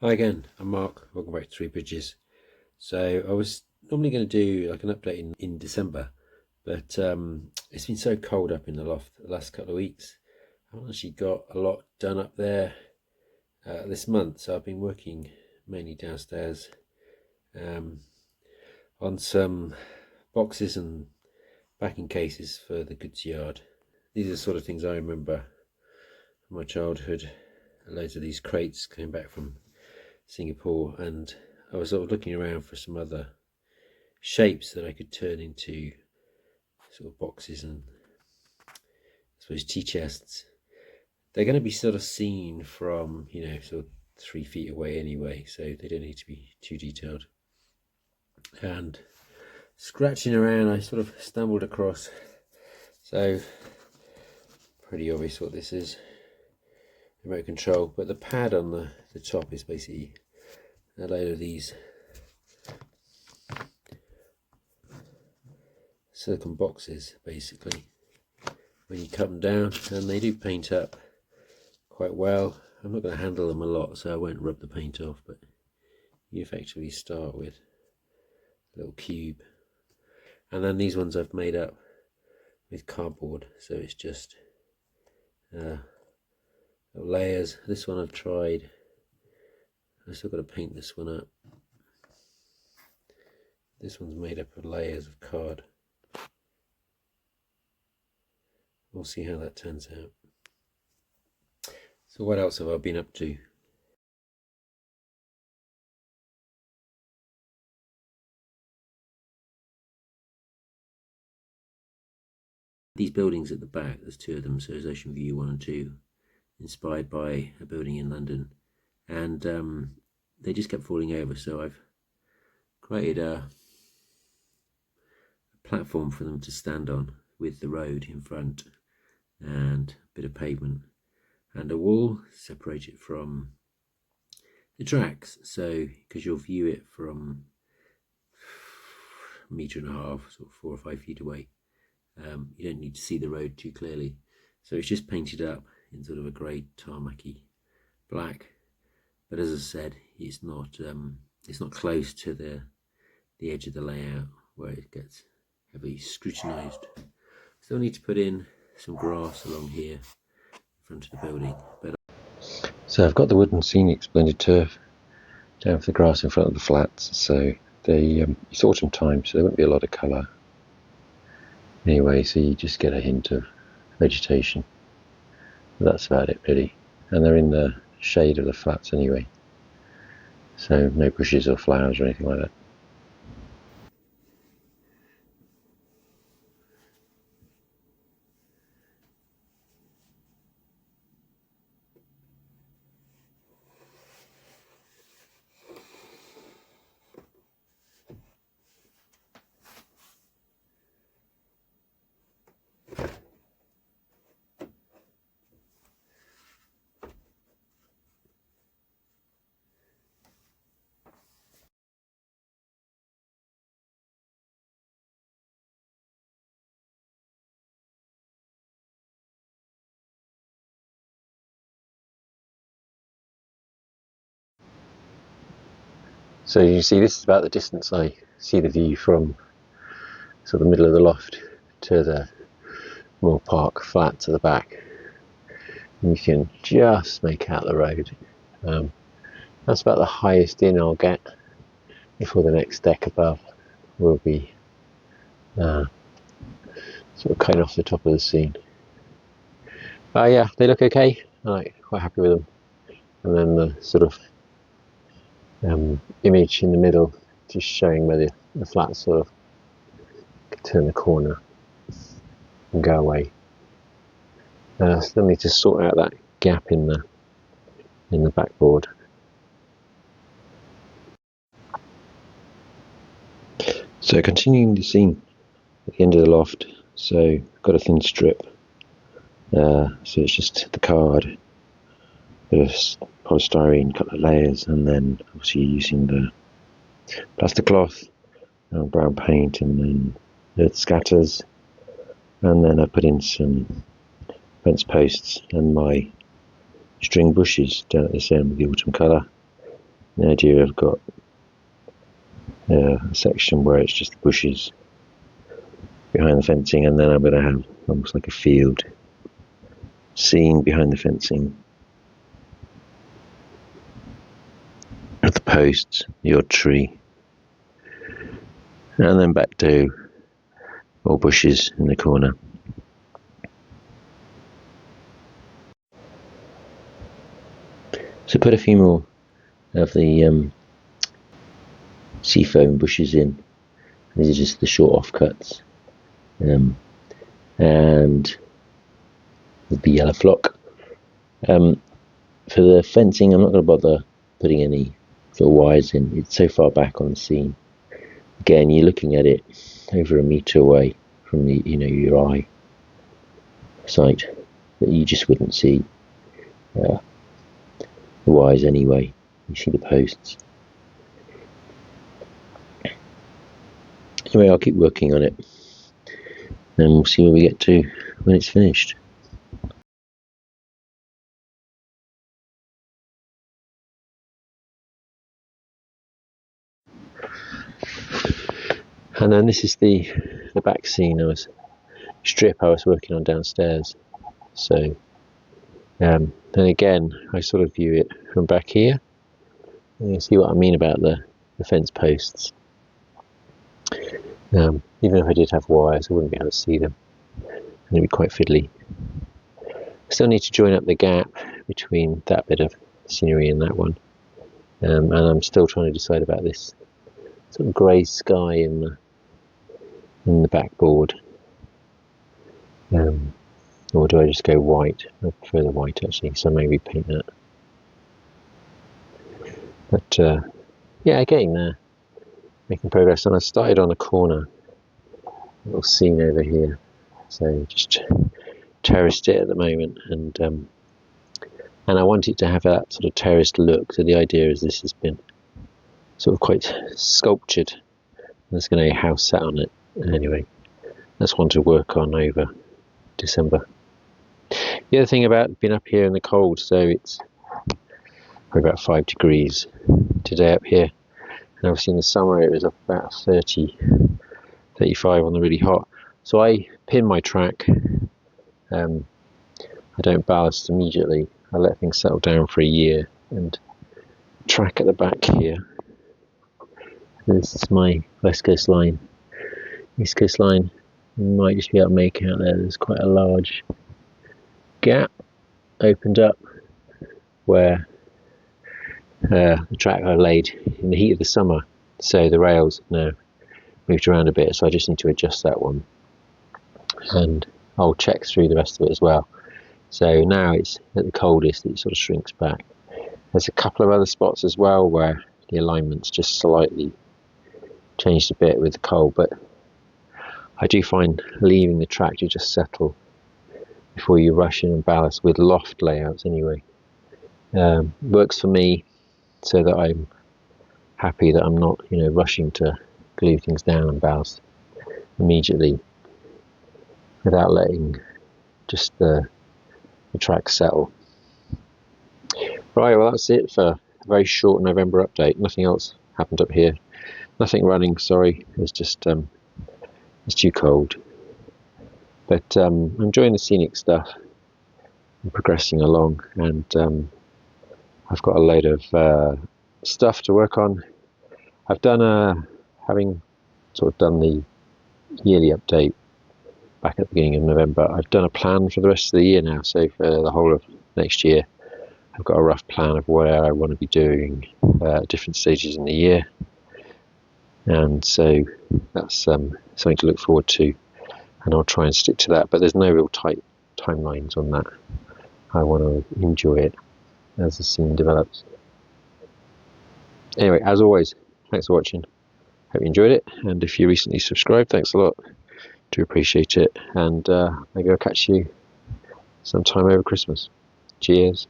Hi again, I'm Mark. Welcome back to Three Bridges. So I was normally going to do like an update in December, but it's been so cold up in the loft the last couple of weeks. I haven't actually got a lot done up there this month, so I've been working mainly downstairs on some boxes and backing cases for the goods yard. These are the sort of things I remember from my childhood. Loads of these crates came back from Singapore, and I was sort of looking around for some other shapes that I could turn into sort of boxes and I suppose tea chests. They're going to be sort of seen from, sort of 3 feet away anyway, so they don't need to be too detailed. And scratching around, I sort of stumbled across, so pretty obvious what this is, remote control, but the pad on the top is basically a load of these silicone boxes, basically, when you cut them down, and they do paint up quite well. I'm not going to handle them a lot, so I won't rub the paint off, but you effectively start with a little cube, and then these ones I've made up with cardboard, so it's just layers. This one I've tried, I've still got to paint this one up. This one's made up of layers of card. We'll see how that turns out. So what else have I been up to? These buildings at the back, there's two of them, so there's Ocean View 1 and 2, inspired by a building in London, and they just kept falling over, so I've created a platform for them to stand on with the road in front and a bit of pavement and a wall separated from the tracks, so because you'll view it from a metre and a half, sort of 4 or 5 feet away. You don't need to see the road too clearly, so it's just painted up in sort of a grey tarmacy black, but as I said, it's not close to the edge of the layout where it gets heavily scrutinised. Still need to put in some grass along here in front of the building. So I've got the wooden senics blended turf down for the grass in front of the flats, so it's autumn time, so there won't be a lot of colour anyway, so you just get a hint of vegetation. But that's about it really, and they're in the shade of the flats anyway, so no bushes or flowers or anything like that. So you see, this is about the distance I see the view from sort of the middle of the loft to the Moor Park flat to the back. And you can just make out the road. That's about the highest in I'll get before the next deck above will be sort of cutting off the top of the scene. Yeah, they look okay. I'm quite happy with them. And then the sort of image in the middle, just showing where the flat sort of turn the corner and go away. Still need to sort out that gap in the backboard. So continuing the scene at the end of the loft, so got a thin strip, so it's just the card, bit of polystyrene, couple of layers, and then obviously using the plaster cloth, brown paint, and then the scatters, and then I put in some fence posts and my string bushes down at this end with the autumn colour, the idea I've got a section where it's just the bushes behind the fencing, and then I'm going to have almost like a field scene behind the fencing, with the posts, the odd tree, and then back to more bushes in the corner. So put a few more of the seafoam bushes in. These are just the short offcuts, and the yellow flock. For the fencing, I'm not going to bother putting any sort of wires in. It's so far back on the scene. Again, you're looking at it over a metre away from the, your eye sight, that you just wouldn't see the wires anyway. You see the posts. Anyway, I'll keep working on it, and we'll see where we get to when it's finished. And then this is the back scene. I was working on downstairs. So then again, I sort of view it from back here. You see what I mean about the fence posts. Even if I did have wires, I wouldn't be able to see them, and it'd be quite fiddly. I still need to join up the gap between that bit of scenery and that one, and I'm still trying to decide about this sort of grey sky in the backboard, or do I just go white? I prefer the white actually, so maybe paint that. But yeah, getting there, making progress. And I started on a corner, a little scene over here, so just terraced it at the moment, and I want it to have that sort of terraced look. So the idea is this has been sort of quite sculptured. There's going to be a house sat on it. Anyway, that's one to work on over December. The other thing about being up here in the cold, so it's probably about 5 degrees today up here, and obviously in the summer it was about 30, 35 on the really hot. So I pin my track. I don't ballast immediately. I let things settle down for a year, and track at the back here. This is my West Coast line. East Coast line, you might just be able to make out there. There's quite a large gap opened up where the track I laid in the heat of the summer. So the rails now moved around a bit, so I just need to adjust that one, and I'll check through the rest of it as well. So now it's at the coldest, it sort of shrinks back. There's a couple of other spots as well where the alignment's just slightly changed a bit with the cold, but I do find leaving the track to just settle before you rush in and ballast with loft layouts anyway. Works for me, so that I'm happy that I'm not, rushing to glue things down and ballast immediately without letting just the track settle. Right, well that's it for a very short November update. Nothing else happened up here. Nothing running, sorry. It's just it's too cold. But I'm enjoying the scenic stuff. I'm progressing along, and I've got a load of stuff to work on. I've done having sort of done the yearly update back at the beginning of November, I've done a plan for the rest of the year now. So for the whole of next year, I've got a rough plan of where I want to be doing different stages in the year, and so that's something to look forward to, and I'll try and stick to that. But there's no real tight timelines on that. I want to enjoy it as the scene develops. Anyway, as always, thanks for watching. Hope you enjoyed it, and if you recently subscribed, thanks a lot. Do appreciate it, and maybe I'll catch you sometime over Christmas. Cheers.